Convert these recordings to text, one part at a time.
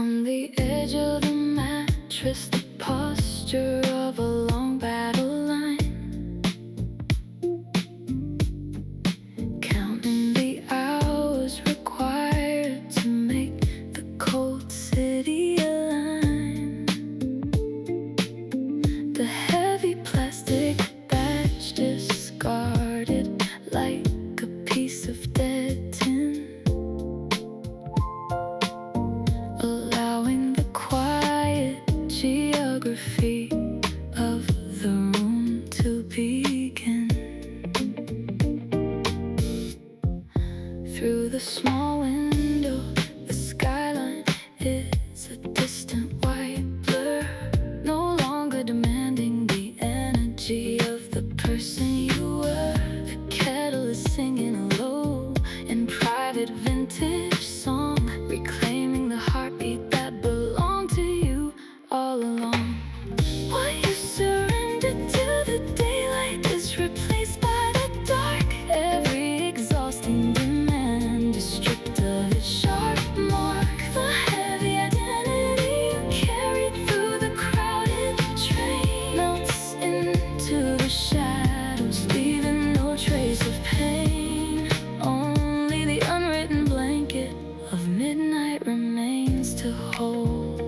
On the edge of the mattress, the posture of a long battle line, counting the hours required to make the cold city align. The heavy plastic badge discarded like a piece of dead tin, allowing the quiet geography of the room to begin. Through the small window, the skyline is a distant white blur, no longer demanding the energy of the person you were. The kettle is singing a low and private vintage song, reclaiming the heartbeat that belonged to you all along. What you surrendered to the daylight is replaced by the dark. Every exhausting demand is stripped of its sharp mark. The heavy identity you carried through the crowded train melts into the shadows, leaving no trace of pain. Only the unwritten blanket of midnight remains to hold.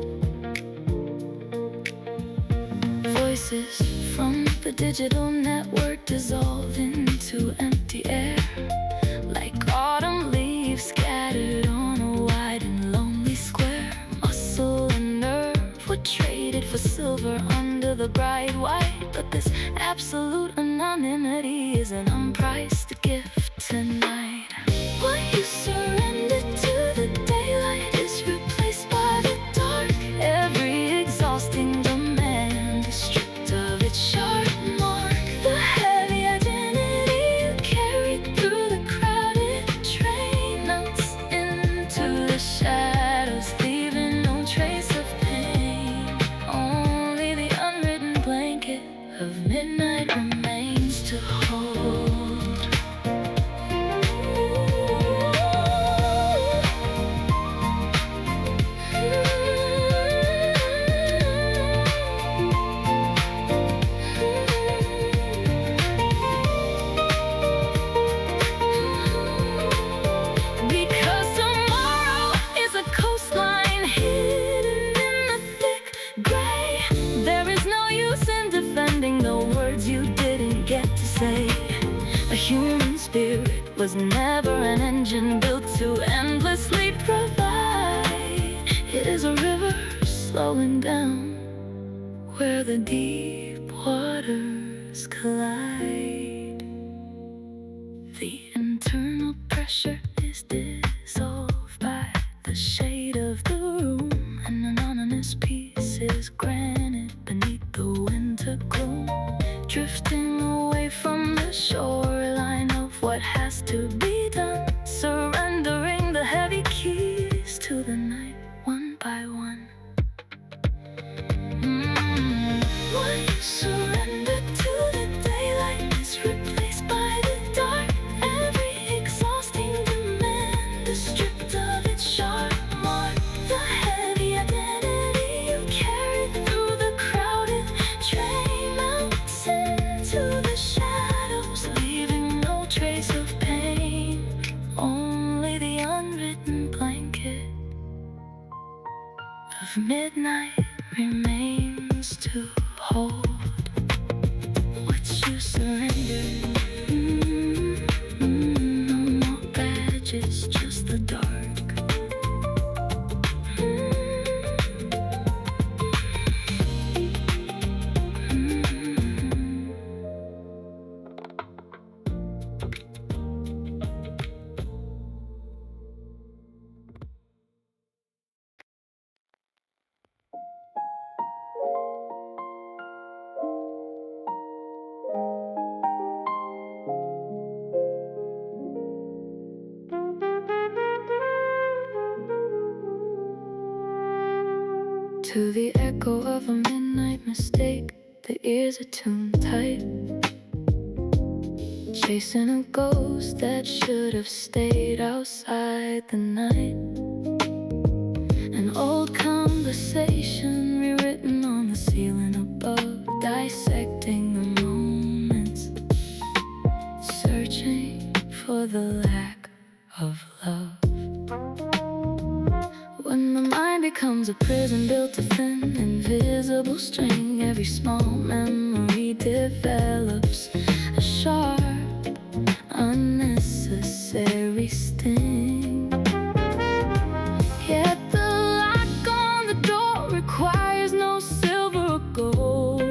Voices from the digital network dissolve into empty air, like autumn leaves scattered on a wide and lonely square. Muscle and nerve were traded for silver under the bright white, but this absolute anonymity is an unpriced gift tonight. What you surrendered to the daylight is replaced by the dark. Every exhausting demand is stripped of its sharp mark. The heavy identity you carried through the crowded train melts into the shadows, leaving no trace of pain. Only the unwritten blanket of midnight remains to hold. Because tomorrow is a coastline hidden in the thick gray. There is no use in defending the words you didn't get to say. A human spirit was never an engine built to endlessly provide. It is a river slowing down where the deep waters collide. The internal pressure is dissolved by the shade of the room. An anonymous piece is granite beneath the winter gloom, drifting away from the shoreline of what has to be done, surrendering the heavy keys to the night one by one. What you surrendered to the daylight is replaced by the dark. Every exhausting demand is stripped of its sharp mark. The heavy identity you carried through the crowded train melts into the shadows, leaving no trace of pain. Only the unwritten blanket of midnight remains to hold. What you surrendered, no more badges, just the dark. To the echo of a midnight mistake, the ears are tuned tight, chasing a ghost that should have stayed outside the night. And old conversation rewritten on the ceiling above, dissecting the moments, searching for the lack of love. When the mind becomes a prison built of thin, invisible string, every small memory develops a sharp, unnecessary sting. Yet the lock on the door requires no silver or gold,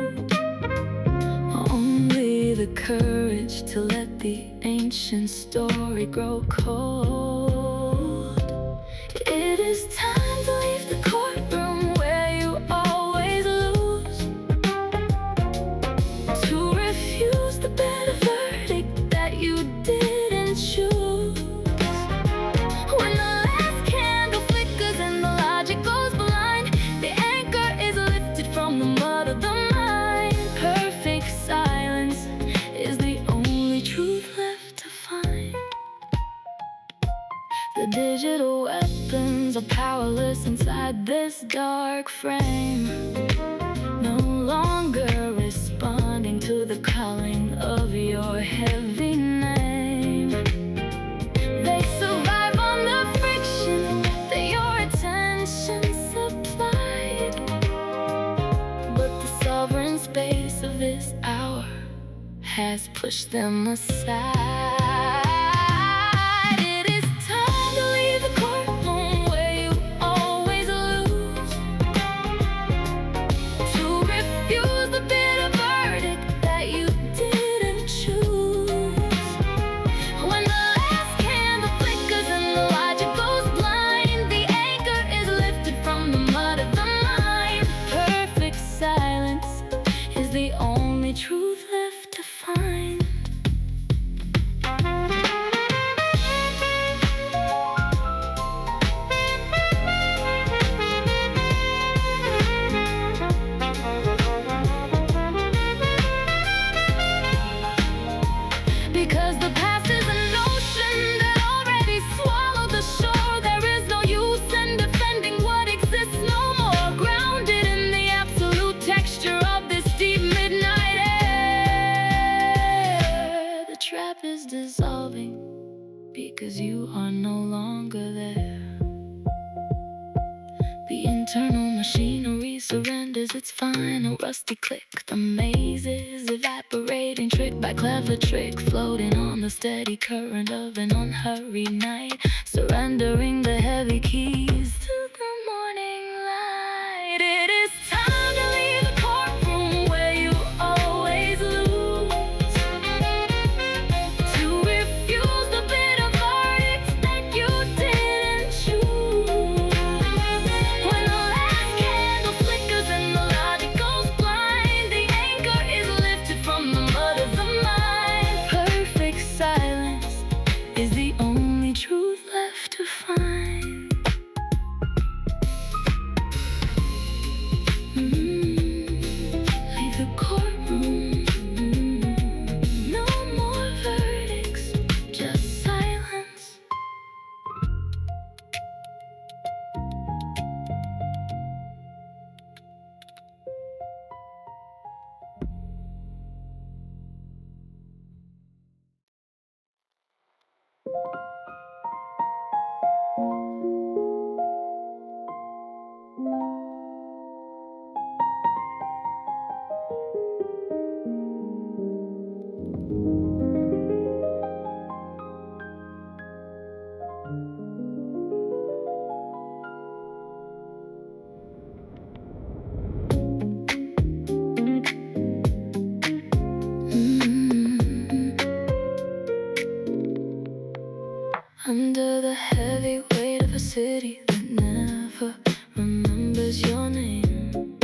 only the courage to let the ancient story grow cold. It is time to leave the courtroom where you always lose, to refuse the better verdict that you didn't choose. When the last candle flickers and the logic goes blind, the anchor is lifted from the mud of the mind. Perfect silence is the only truth left to find. The digital weapons are powerless inside this dark frame, no longer responding to the calling of your heavy name. They survive on the friction that your attention supplied, but the sovereign space of this hour has pushed them aside. It is time to leave the courtroom where you always lose, to refuse the bitter verdict that you didn't choose. When the last candle flickers and the logic goes blind, the anchor is lifted from the mud of the mind. Perfect silence is the only truth left to find. Because the past is an ocean that already swallowed the shore. There is no use in defending what exists no more. Grounded in the absolute texture of this deep midnight air, the trap is dissolving because you are no longer there. The internal machinery surrenders its final rusty click. The maze is evaporating, trick by clever trick, floating on the steady current of an unhurried night, surrendering the heavy keys to the morning light. It is time to leave the courtroom where you always lose, to refuse the bitter verdict that you didn't choose. When the last candle flickers and the logic goes blind, the anchor is lifted from the mud of the mind. Perfect silence is the only truth left to find. Leave the courtroom. No more verdicts, just silence. Under the heavy weight of a city that never remembers your name,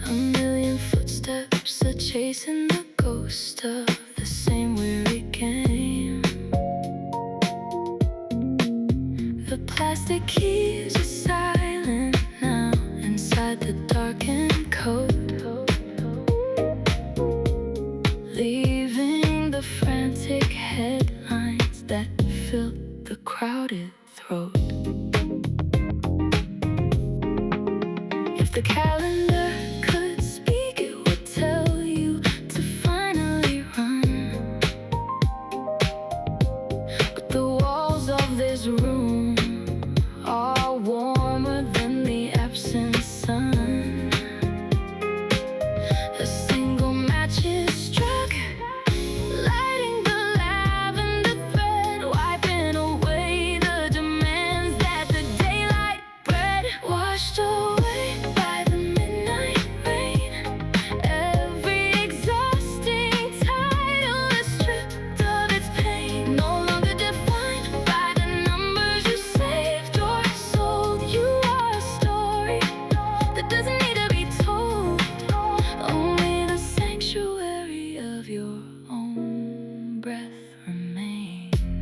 a million footsteps are chasing the ghost of the same weary game. The plastic keys are silent now inside the darkened code, leaving the frantic headlines that fill the crowded throat.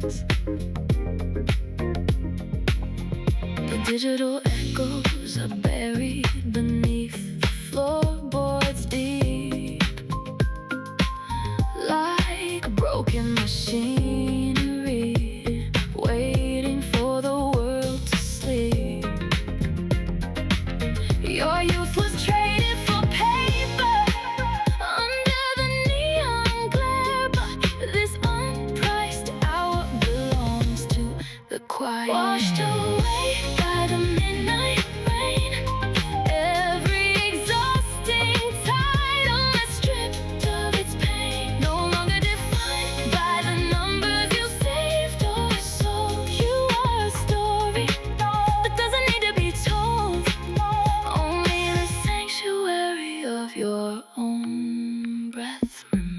lines. The digital echoes are buried beneath the floorboards deep, like broken machinery, waiting for the world to sleep. Your youth was traded for paper under the neon glare, but this unpriced hour belongs to the quiet. Washed away by the midnight rain, every exhausting title is stripped of its pain. No longer defined by the numbers you saved or sold. You are a story that doesn't need to be told. Only the sanctuary of your own breath remains.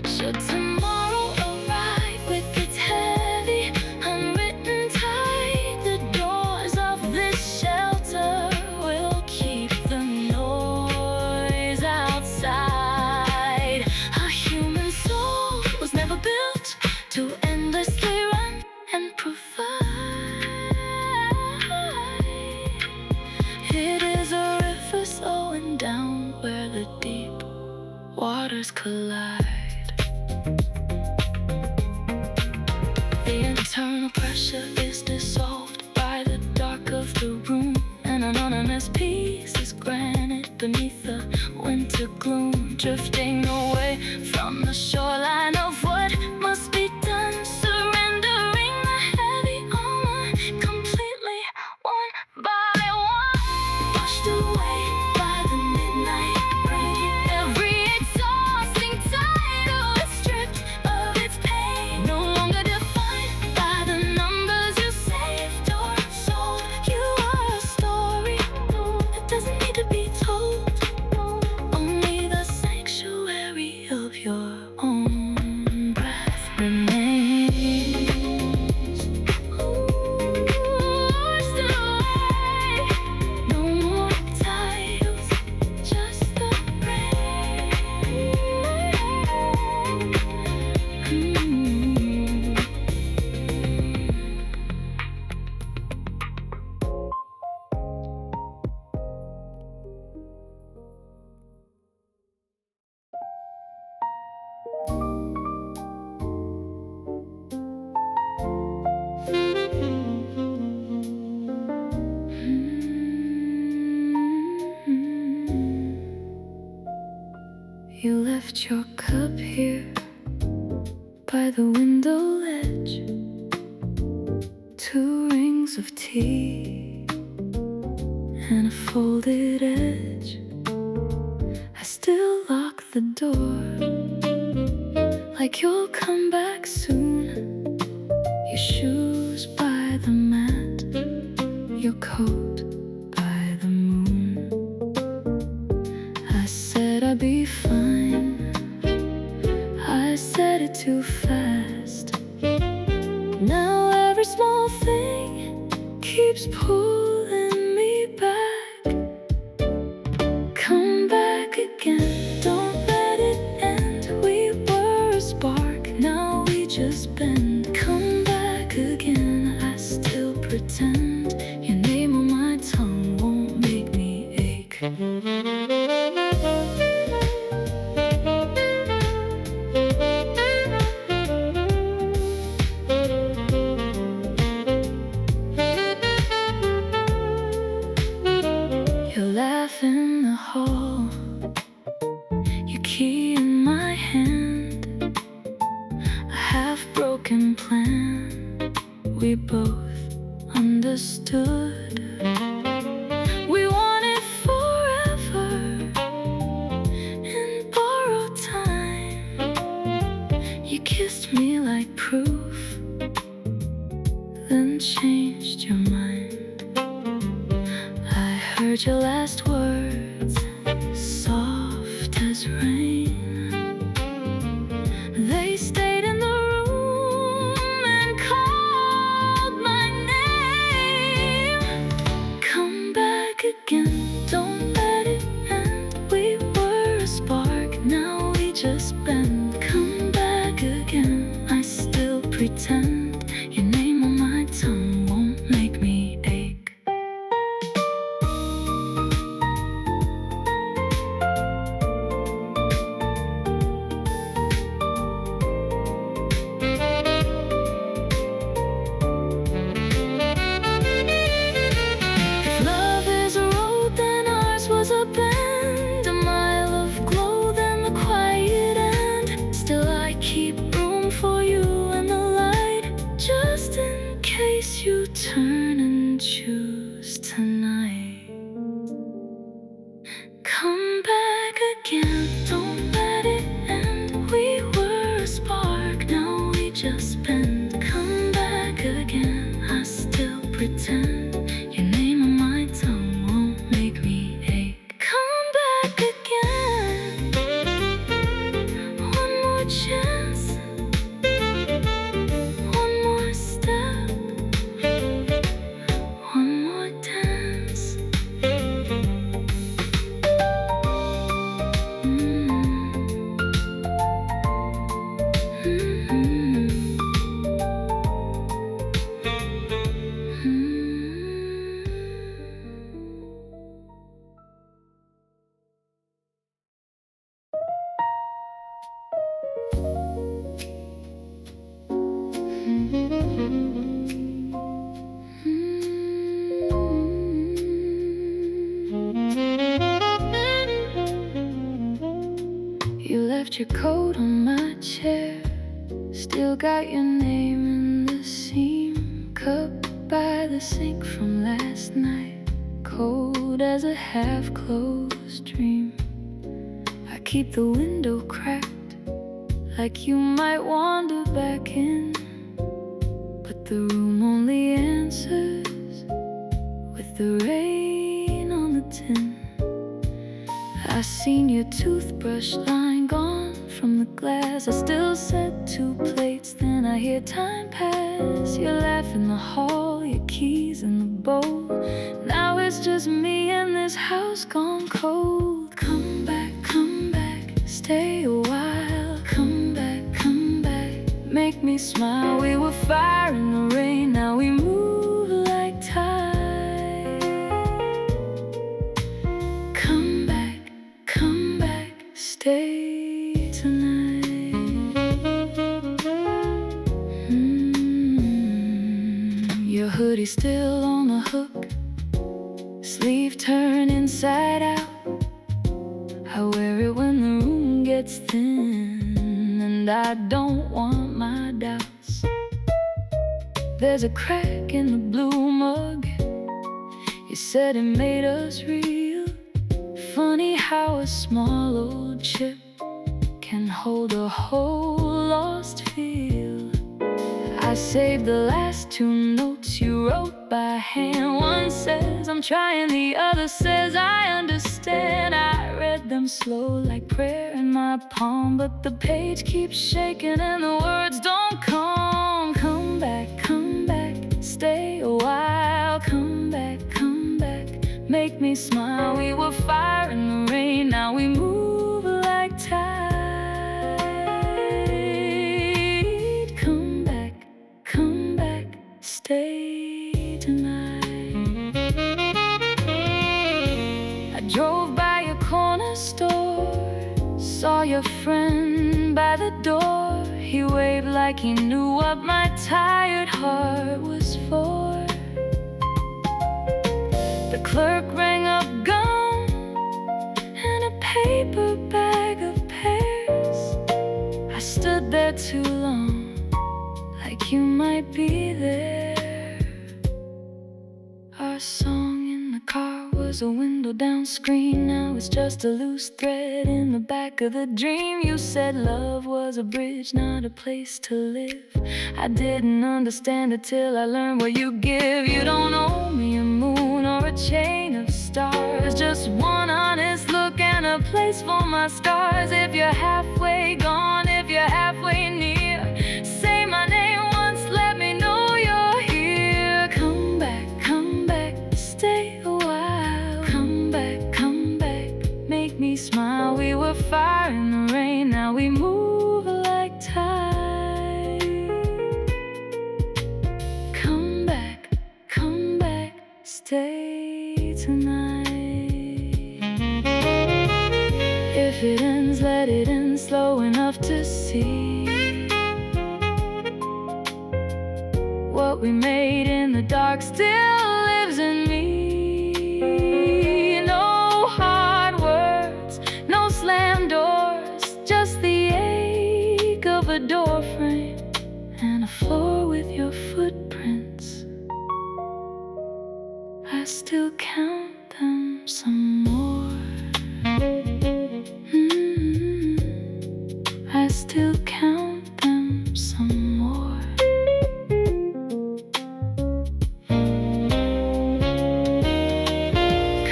Should tomorrow arrive with its heavy, unwritten tide, the doors of this shelter will keep the noise outside. A human soul was never built to endlessly run and provide. It is a river slowing down where the deep waters collide. The internal pressure is dissolved by the dark of the room. An anonymous piece is granite beneath the winter gloom, drifting away from the shoreline of what must be done, surrendering the heavy armor completely, one by one. Washed away by the midnight rain, every exhausting title is stripped of its pain. No longer defined by the numbers you saved or sold. You are a story that doesn't need to be told. Only the sanctuary of your own breath remains. Washed away, no more titles, just the rain. You left your cup here by the window ledge, 2 rings of tea and a folded edge. I still lock the door, like you'll come back soon. Your shoes by the mat, your coat by the moon. I said I'd be fine, I said it too fast. Now every small thing keeps pulling me back. Come back again, don't let it end. We were a spark, now we just bend. Come back again, I still pretend. Your name on my tongue won't make me ache. Your laugh in the hall, your key in my hand, a half-broken plan we both understood. We wanted forever in borrowed time. You kissed me like proof, then changed your mind. I heard your last words, soft as rain. They stayed in the room and called my name. Come back again, don't left your coat on my chair. Still got your name in the seam. Cup by the sink from last night, cold as a half-closed dream. I keep the window cracked, like you might wander back in, but the room only answers with the rain on the tin. I seen your toothbrush line gone from the glass. I still set 2 plates, then I hear time pass. You laugh in the hall, your keys in the bowl. Now it's just me and this house gone cold. Come back, stay a while. Come back, make me smile. We were fire in the rain, now we move like tide. Come back, stay tonight. Your hoodie still on the hook, sleeve turned inside out. I wear it when the room gets thin, and I don't want my doubts. There's a crack in the blue mug, you said it made us real. Funny how a small old chip can hold a whole lost feel. I saved the last 2 notes you wrote by hand. One says I'm trying, the other says I understand. I read them slow like prayer in my palm, but the page keeps shaking and the words don't come. Come back, stay a while. Come back, make me smile. We were fire in the rain, now we move like tide. Come back, stay tonight. I drove by your corner store, saw your friend by the door. He waved like he knew what my tired heart was for. The clerk rang up gum and a paper bag of pears. I stood there too long, like you might be there. Our song in the car was a window down screen. Now it's just a loose thread in the back of the dream. You said love was a bridge, not a place to live. I didn't understand it till I learned what you give. You don't owe me a moon or a chain of stars, just one honest look and a place for my scars. If you're halfway gone, if you're halfway near, say my name once, let me know you're here. Come back, stay a while. Come back, make me smile. We were fire in the rain, now we move like tide. Come back, stay tonight. If it ends, let it end slow enough to see what we made in the dark still lives in me. No hard words, no slam doors, just the ache of a door frame and a floor with your footprints. I still count them some more. I still count them some more.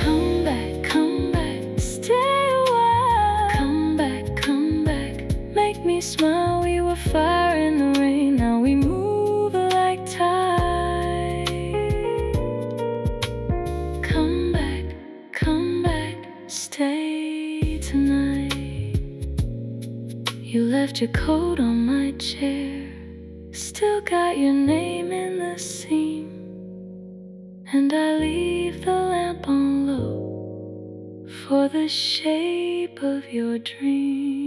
Come back, stay a while. Come back, make me smile. We were fire in the rain, now we move like tide. Come back, stay tonight. You left your coat on my chair, still got your name in the seam, and I leave the lamp on low for the shape of your dream.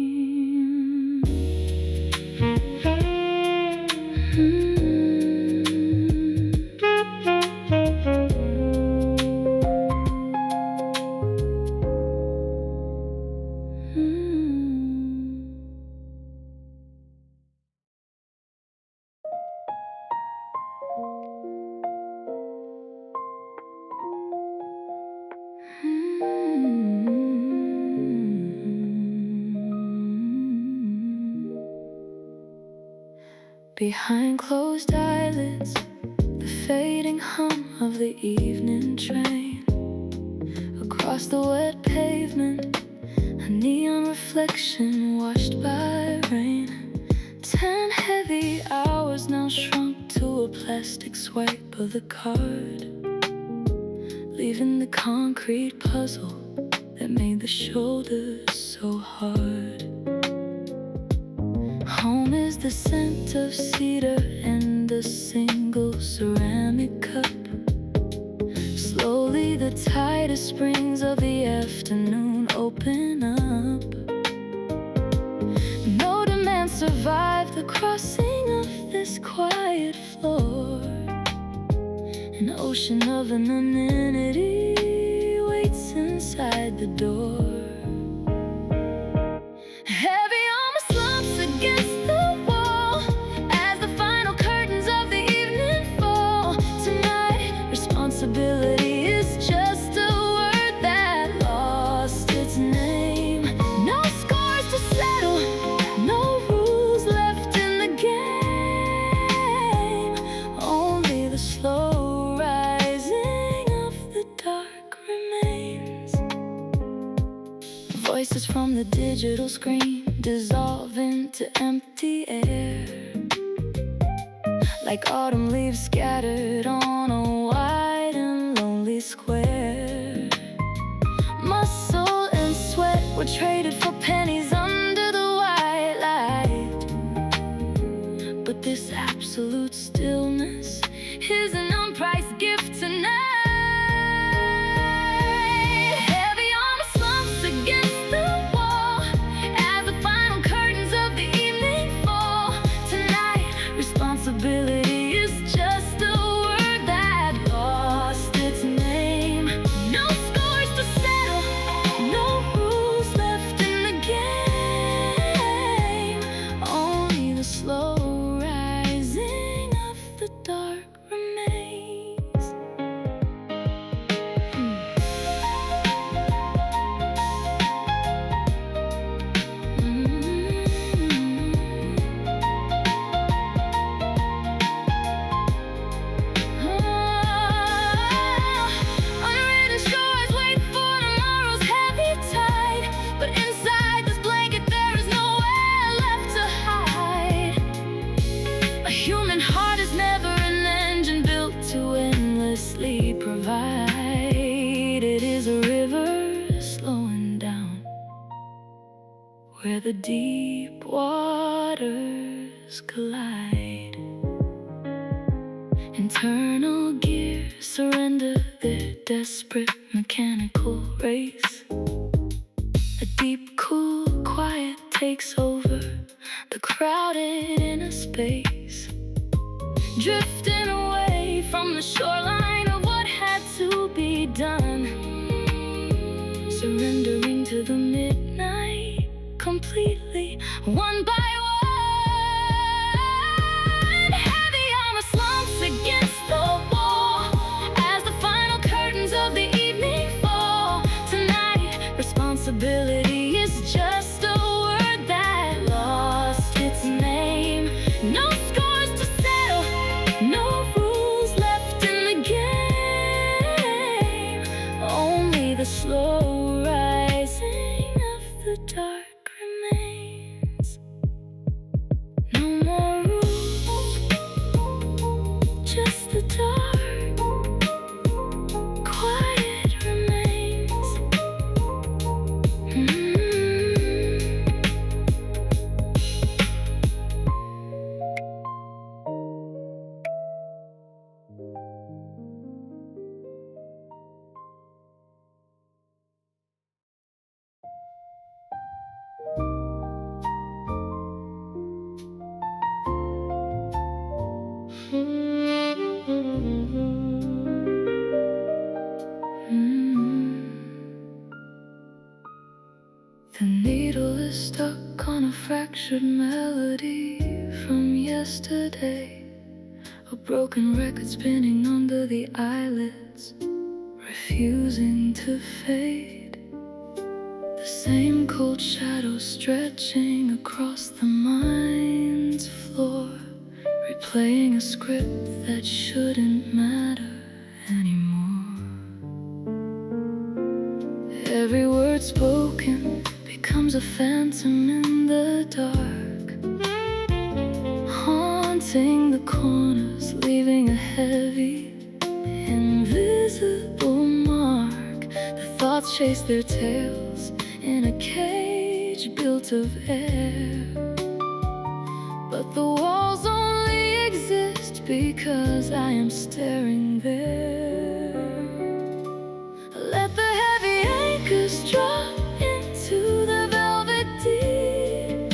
Behind closed eyelids, the fading hum of the evening train. Across the wet pavement, a neon reflection washed by rain. 10 heavy hours now shrunk to a plastic swipe of the card, leaving the concrete puzzle that made the shoulders so hard. Home is the scent of cedar and a single ceramic cup. Slowly the tightest springs of the afternoon open up. No demand survived the crossing of this quiet floor. An ocean of anonymity waits inside the door. Heavy on my slumps against the wall as the final curtains of the evening fall. Tonight, responsibility is just a word that lost its name. No scores to settle, no rules left in the game. Only the slow rising of the dark remains. Voices from the digital screen dissolve into empty air, like autumn leaves scattered on a wide and lonely square. Muscle and sweat were traded for pennies under the white light, but this absolute stillness is an unpriced gift tonight. Heavy on the slumps against the wall as the final curtains of the evening fall. Tonight, responsibility is just a word that lost its name. No scores to settle, no rules left in the game. Only the slow rising of the dark remains. Unwritten shores wait for tomorrow's heavy tide, but inside this blanket there is nowhere left to hide. A human heart is never an engine built to endlessly provide. It is a river slowing down where the deep waters collide. Internal gears surrender their desperate mechanical race. A deep, cool quiet takes over the crowded inner space, drifting away from the shoreline of what had to be done, surrendering to the midnight completely, one by one. Heavy on the slumps against the wall as the final curtains of the evening fall. Tonight, responsibility is just a word that lost its name. No scores to settle, no rules left in the game. Only the slow rising of the dark remains. No more rules, just the dark, quiet remains. The needle is stuck on a fractured melody from yesterday. A broken record spinning under the eyelids, refusing to fade. The same cold shadow stretching across the mind's floor, playing a script that shouldn't matter anymore. Every word spoken becomes a phantom in the dark, haunting the corners, leaving a heavy, invisible mark. The thoughts chase their tails in a cage built of air, but the walls only exist because I am staring there. Let the heavy anchors drop into the velvet deep,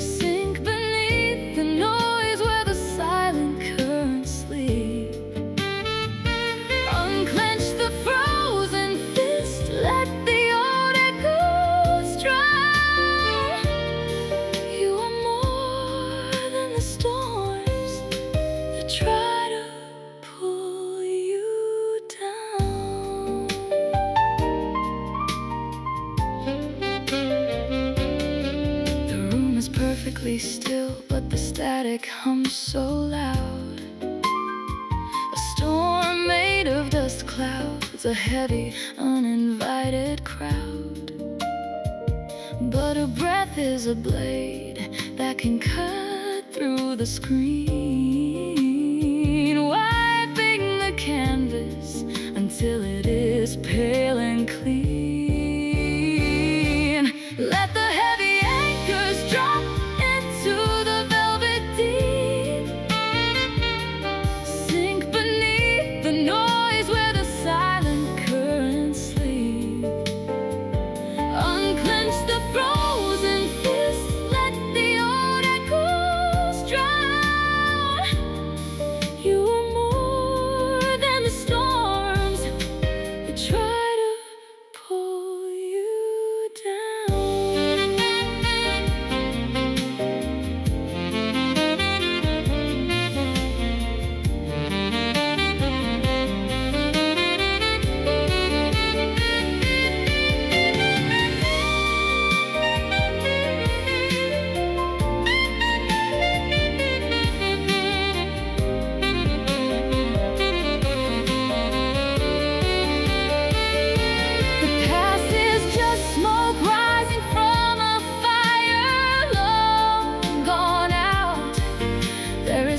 sink beneath the noise where the silent currents sleep. Unclench the frozen fist, let the old echoes drown. You are more than the storms that try to pull you down. The room is perfectly still, but the static hums so loud. A storm made of dust clouds, a heavy, uninvited crowd. But a breath is a blade that can cut through the screen, wiping the canvas until it is pale and clean. Let the heavy anchors drop into the velvet deep, sink beneath the noise where the silent currents sleep. Unclench the frozen fist, let the old echoes drown. You are more than the storms that try to pull you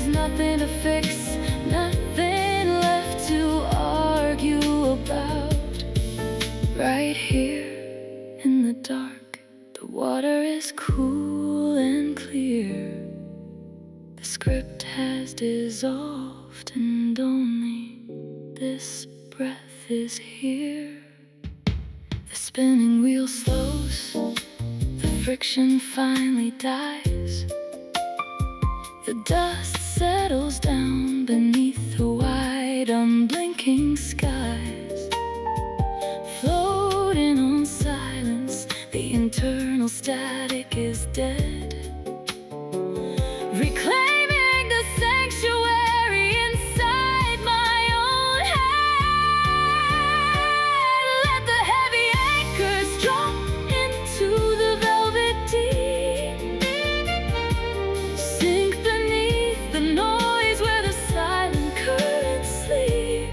nothing to fix, nothing left to argue about. Right here in the dark, the water is cool and clear. The script has dissolved and only this breath is here. The spinning wheel slows, the friction finally dies. The dust settles down beneath the wide, unblinking skies. Floating on silence, the internal static is dead, reclaiming the sanctuary inside my own head. Let the heavy anchors drop into the velvet deep, sink beneath the noise where the silent currents sleep.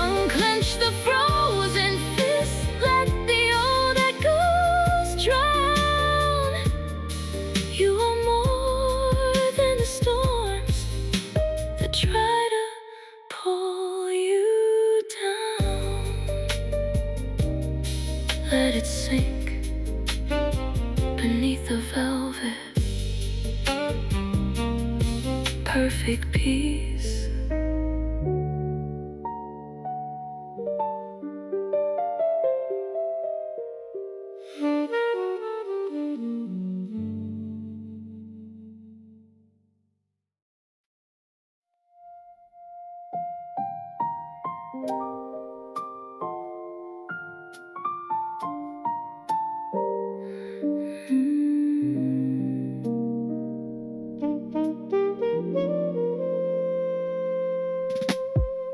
Unclench the frozen fist, let the old echoes drown. You are more than the storms that try to pull you down. Let it sink beneath the velvet, perfect peace.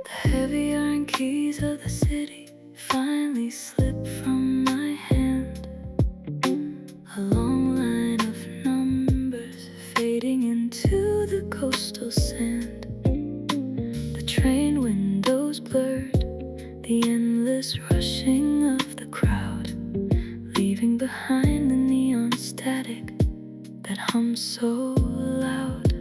The heavy iron keys of the city finally slip from my hand. A long line of numbers fading in the endless rushing of the crowd, leaving behind the neon static that hums so loud.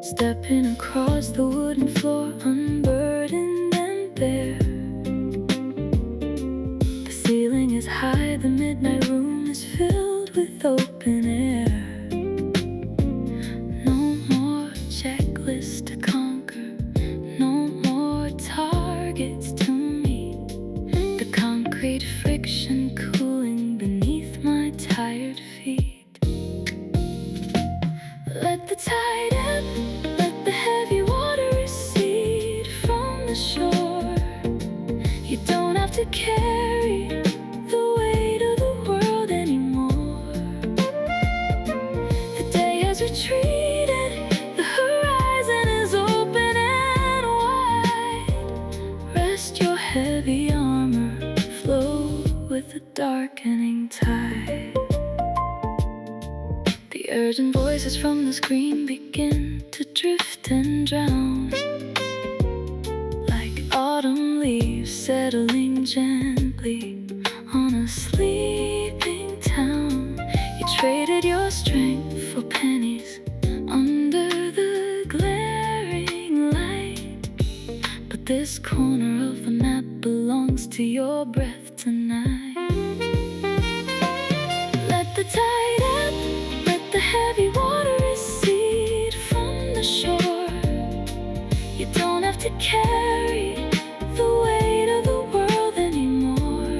Stepping across the wooden floor, unburdened and bare. The ceiling is high, the midnight room is filled with open air. No more checklists to conquer, no more targets to meet. The concrete friction cooling beneath my tired feet. Let the tide ebb, let the heavy water recede from the shore. You don't have to carry the weight of the world anymore. The day has retreated, the horizon is open and wide. Rest your heavy armor, flow with the darkening tide. The urgent voices from the screen begin to drift and drown, like autumn leaves settling gently on a sleeping town. You traded your strength for pennies under the glaring light, but this corner of the map belongs to your breath tonight. Let the tide ebb, let the heavy water recede from the shore. You don't have to carry the weight of the world anymore.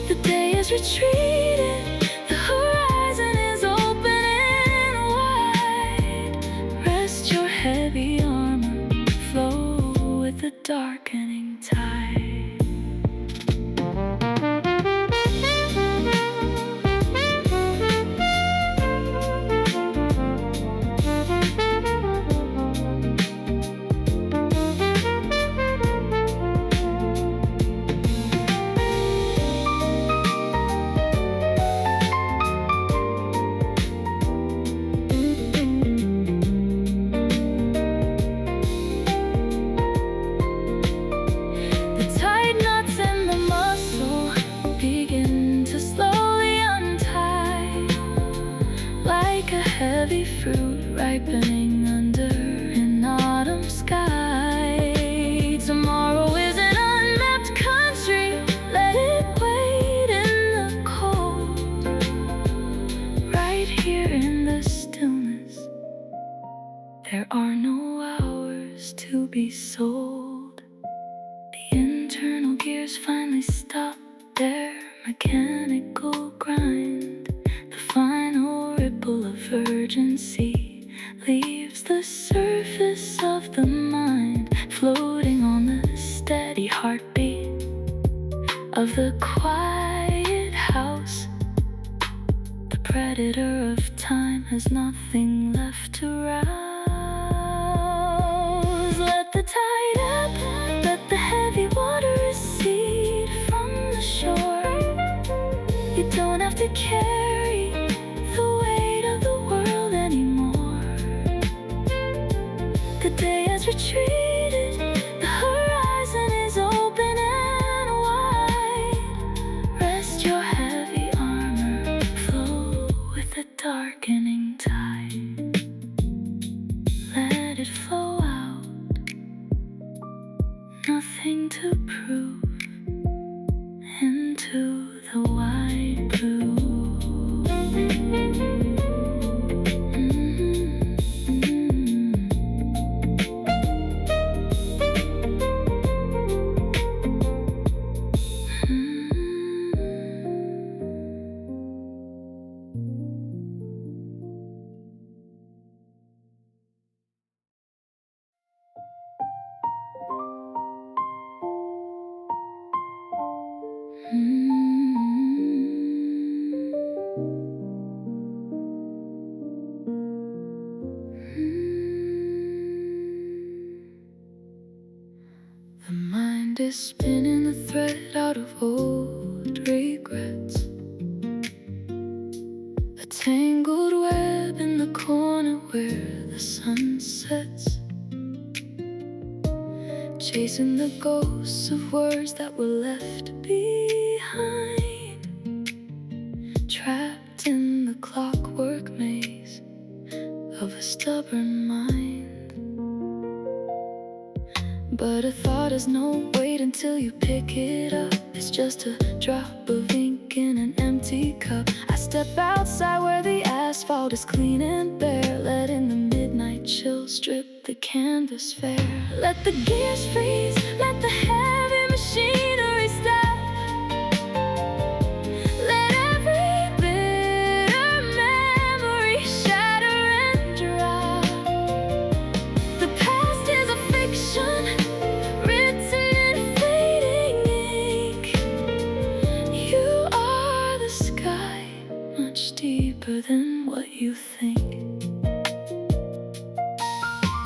The day has retreated, the horizon is open and wide. Rest your heavy armor, flow with the darkening tide. Heavy fruit ripening under an autumn sky. Tomorrow is an unmapped country, let it wait in the cold. Right here in the stillness, there are no hours to be sold. The internal gears finally stop their mechanical grind. The final ripple of urgency leaves the surface of the mind, floating on the steady heartbeat of the quiet house. The predator of time has nothing left to rouse. Let the tide ebb, let the heavy water recede from the shore. You don't have to carry the weight of the world anymore. The day has retreated, the horizon is open and wide. Rest your heavy armor, flow with the darkening tide. Let it flow out, nothing to prove, into the wide blue. The mind is spinning the thread out of old regrets, a tangled web in the corner where the sun sets. Chasing chasing the ghosts of words that were left behind, trapped in the clockwork maze of a stubborn mind. But a thought has no weight until you pick it up. It's just a drop of ink in an empty cup. I step outside where the asphalt is clean and bare, letting the midnight chill strip the canvas fair. Let the gears freeze, let the heavy machinery stop. Let every bitter memory shatter and drop. The past is a fiction written in fading ink. You are the sky, much deeper than what you think.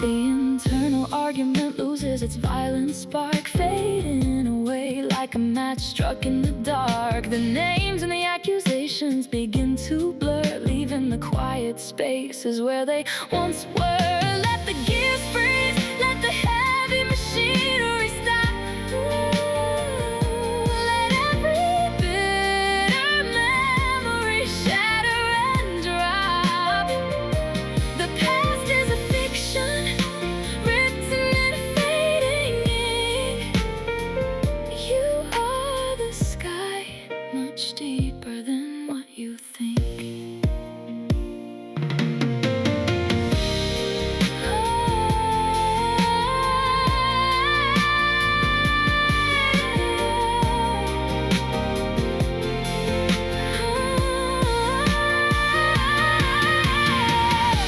The internal argument loses its violent spark, fading away like a match struck in the dark. The names and the accusations begin to blur, leaving the quiet spaces where they once were. Let the gears freeze, let the heavy machinery stop. Let every bitter memory shatter and drop. The past is a fiction written in fading ink. You are the sky, much deeper than what you think.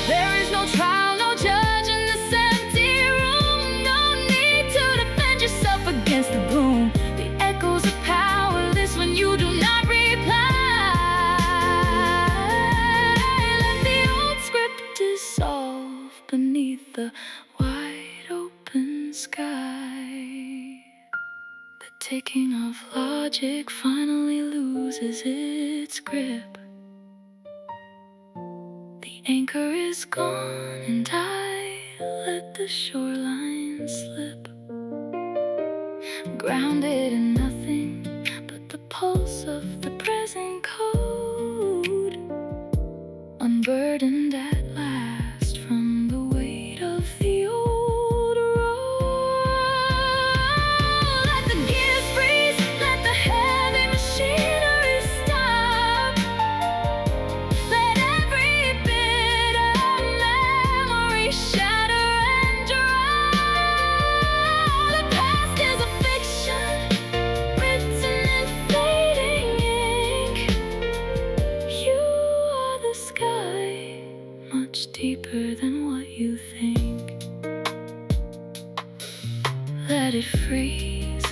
There is no trial, no judge in this empty room. No need to defend yourself against the gloom. The echoes are powerless when you do not reply. Let the old script dissolve beneath the wide open sky. The ticking of logic finally loses its grip. The anchor is gone and I let the shoreline slip, grounded in nothing but the pulse of the present code, unburdened at last from the weight of the old road. Let the gears freeze, let the heavy machinery stop. Let every bitter memory shatter and drop. The past is a fiction written in fading ink. You are the sky, much deeper than what you think. Let it freeze.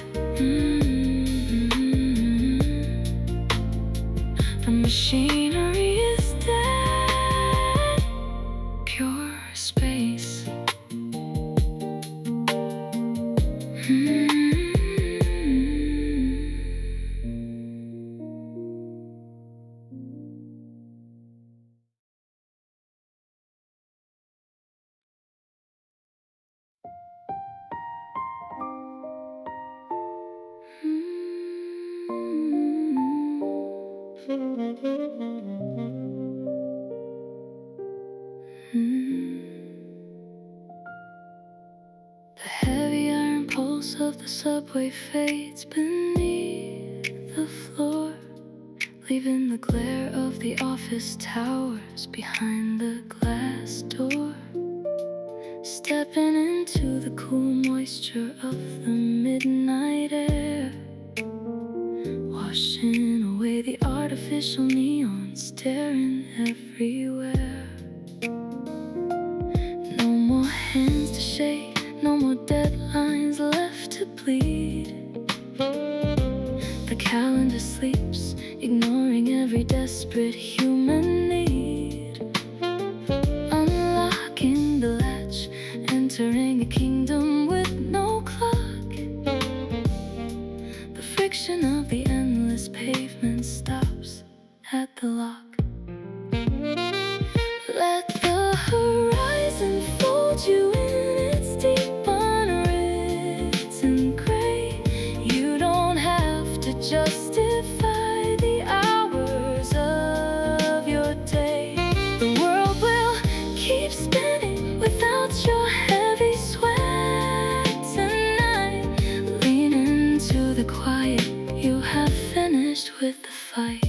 The machinery is dead. Pure space. The heavy iron pulse of the subway fades beneath the floor, leaving the glare of the office towers behind the glass door. Stepping into the cool moisture of the midnight air, washing away the artificial neon staring everywhere. No more hands to shake, no more deadlines left to bleed. The calendar sleeps, ignoring every desperate human need. Unlocking the latch, entering a kingdom with no clock. The friction of the endless pavement stops at the lock. Let the horizon fold you in its deep unwritten justify the hours of your day. The world will keep spinning without your heavy sweat tonight. Lean into the quiet, you have finished with the fight.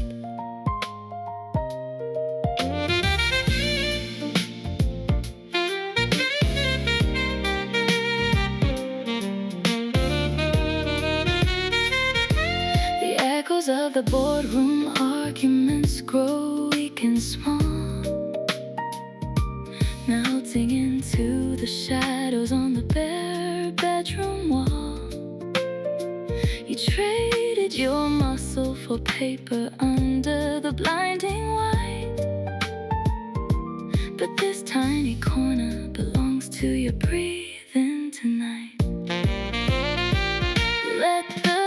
Of the boardroom arguments grow weak and small, melting into the shadows on the bare bedroom wall. You traded your muscle for paper under the blinding light, but this tiny corner belongs to your breathing tonight. Let the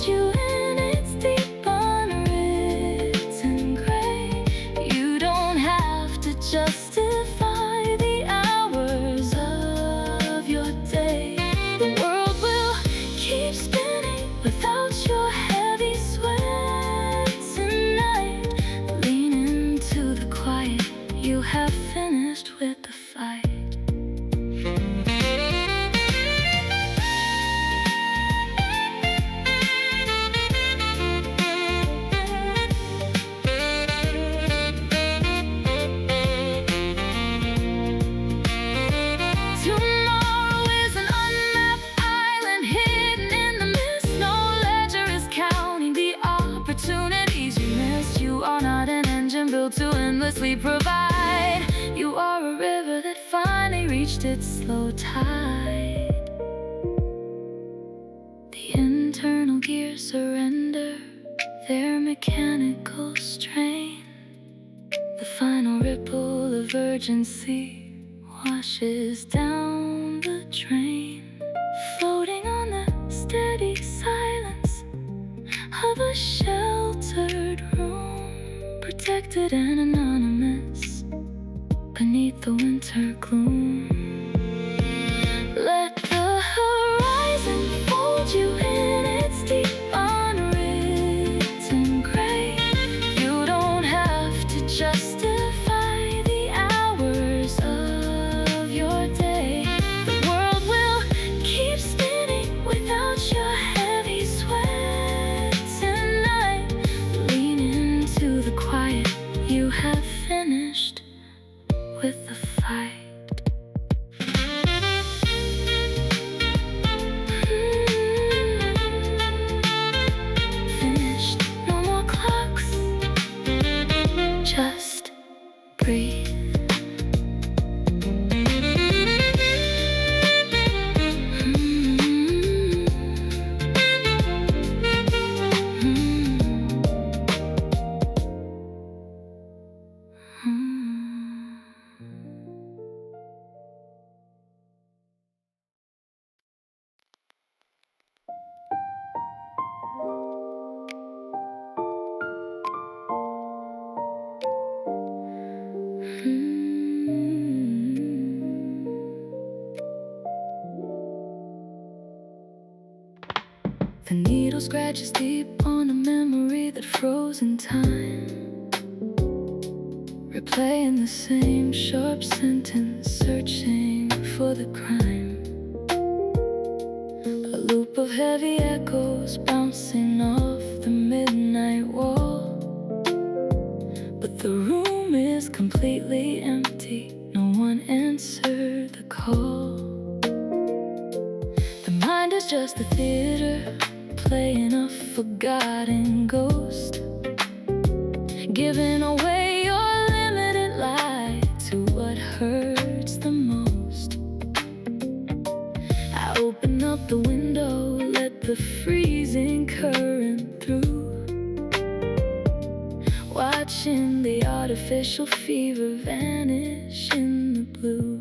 you in its deep unwritten gray. You don't have to justify the hours of your day. The world will keep spinning without your heavy sweat tonight. Lean into the quiet, you have finished with the fight. To endlessly provide. You are a river that finally reached its slow tide. The internal gears surrender their mechanical strain. The final ripple of urgency washes down the drain, floating on the steady silence of a sheltered room, protected and anonymous beneath the winter gloom. Let the horizon fold you in its deep unwritten gray. You don't have to justify the hours of your day. The world will keep spinning without your heavy sweat tonight. Lean into the quiet, you have finished with the fight. Finished, no more clocks, just breathe. The needle scratches deep on a memory that froze in time, replaying the same sharp sentence, searching for the crime. A loop of heavy echoes bouncing off the midnight wall, but the room is completely empty. No one answered the call. The mind is just a theater, playing a forgotten ghost, giving away your limited light to what hurts the most. I open up the window, let the freezing current through, watching the artificial fever vanish in the blue.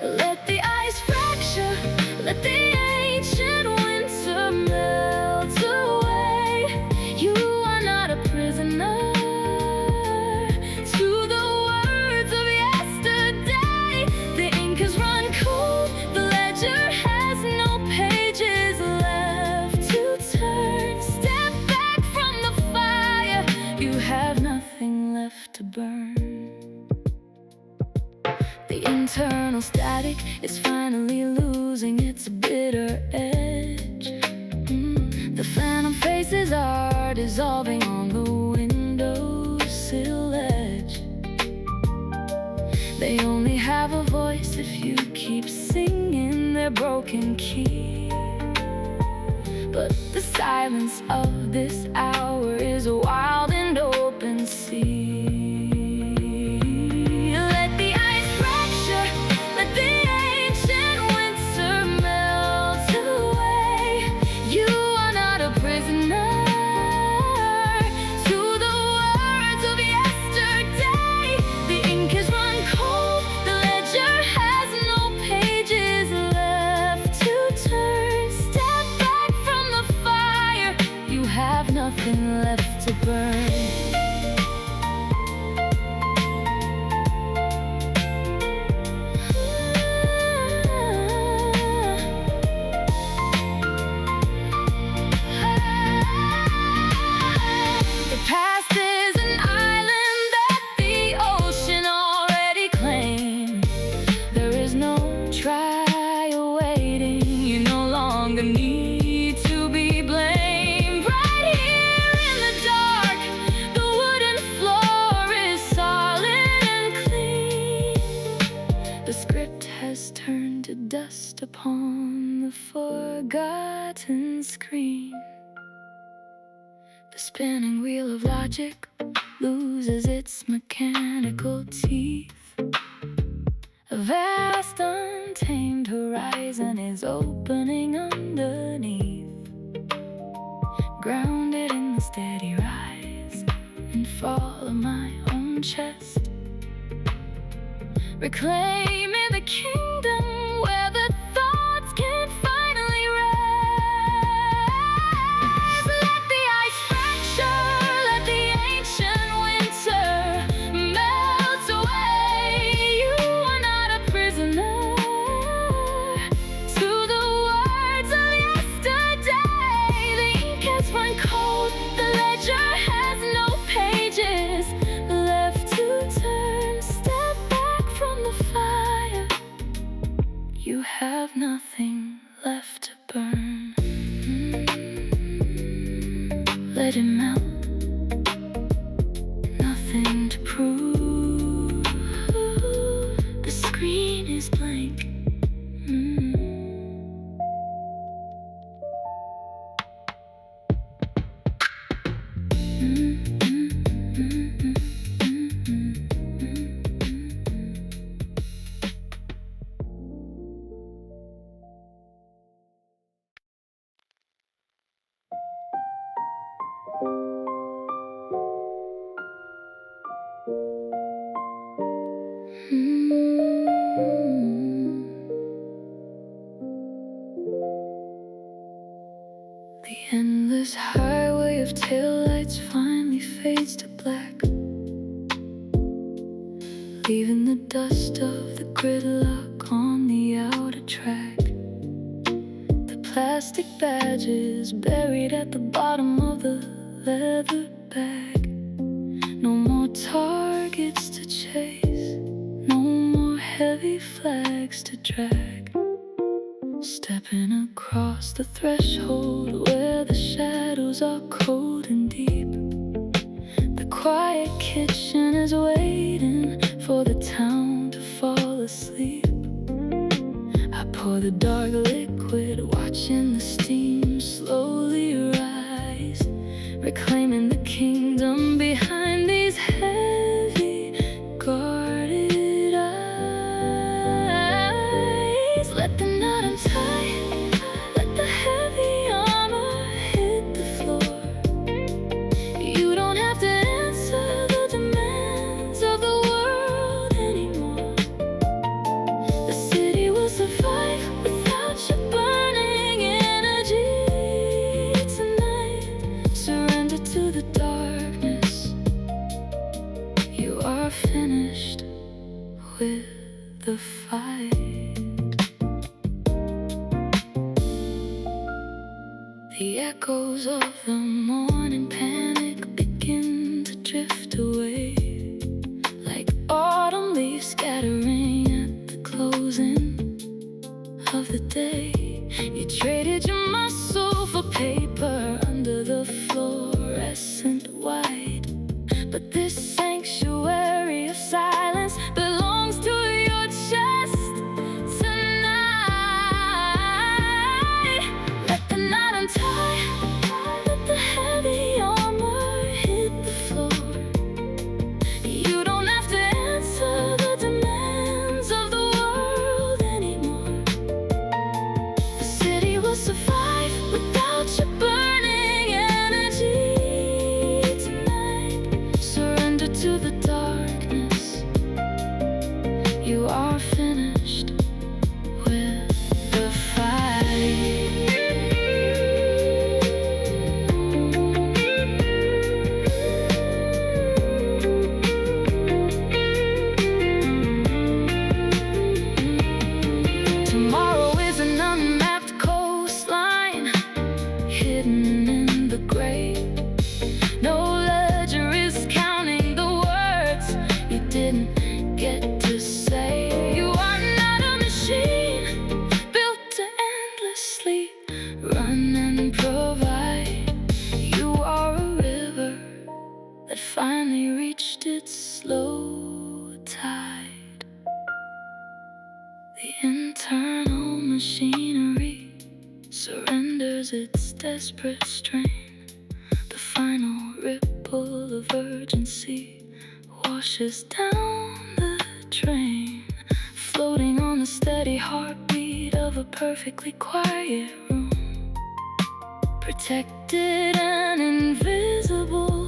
Let the ice fracture, let the ancient winter melt away. You are not a prisoner to the words of yesterday. The ink has run cold, the ledger has no pages dissolving on the windowsill edge. They only have a voice if you keep singing their broken key. But the silence of this hour is a wild and open sea. Let the ice fracture, let the ancient winter melt away. You are not a prisoner to the words of yesterday. The ink has run cold, the ledger has no pages left to turn. Step back from the fire, you have nothing left to burn. The past is an island that the ocean already claimed. There is no trial waiting, you no longer need to be blamed. Right here in the dark, the wooden floor is solid and clean. The script has turned to dust upon the forgotten screen. The spinning wheel of logic loses its mechanical teeth. A vast untamed horizon is opening underneath, grounded in the steady rise and fall of my own chest, reclaiming the kingdom where the thoughts can finally rest. Let the ice fracture, let the ancient winter melt away. You are not a prisoner to the words of yesterday. The ink has run cold, the ledger has no pages left to turn. Step back from the fire, you have nothing left to burn. Let it melt, nothing to prove. The screen is blank. The endless highway of taillights finally fades to black, leaving the dust of the gridlock on the outer track. The plastic badges buried at the bottom of the leather bag. No more targets to chase, no more heavy flags to drag. Stepping across the threshold where the shadows are cold and deep. The quiet kitchen is waiting for the town to fall asleep. I pour the dark liquid, watching the steam slowly rise, reclaiming the kingdom behind these heavy guarded eyes. Let the knot untie, let the heavy armor hit the floor. You don't have to answer the demands of the world anymore. The city will survive without your burning energy tonight. Surrender to the darkness. You are finished with the fight. The echoes of the morning panic begin to drift away, like autumn leaves scattering at the closing of the day. You traded your muscle for paper under the fluorescent sleep, run and provide. You are a river that finally reached its slow tide. The internal machinery surrenders its desperate strain. The final ripple of urgency washes down the drain, floating on the steady heartbeat of a perfectly quiet room, protected and invisible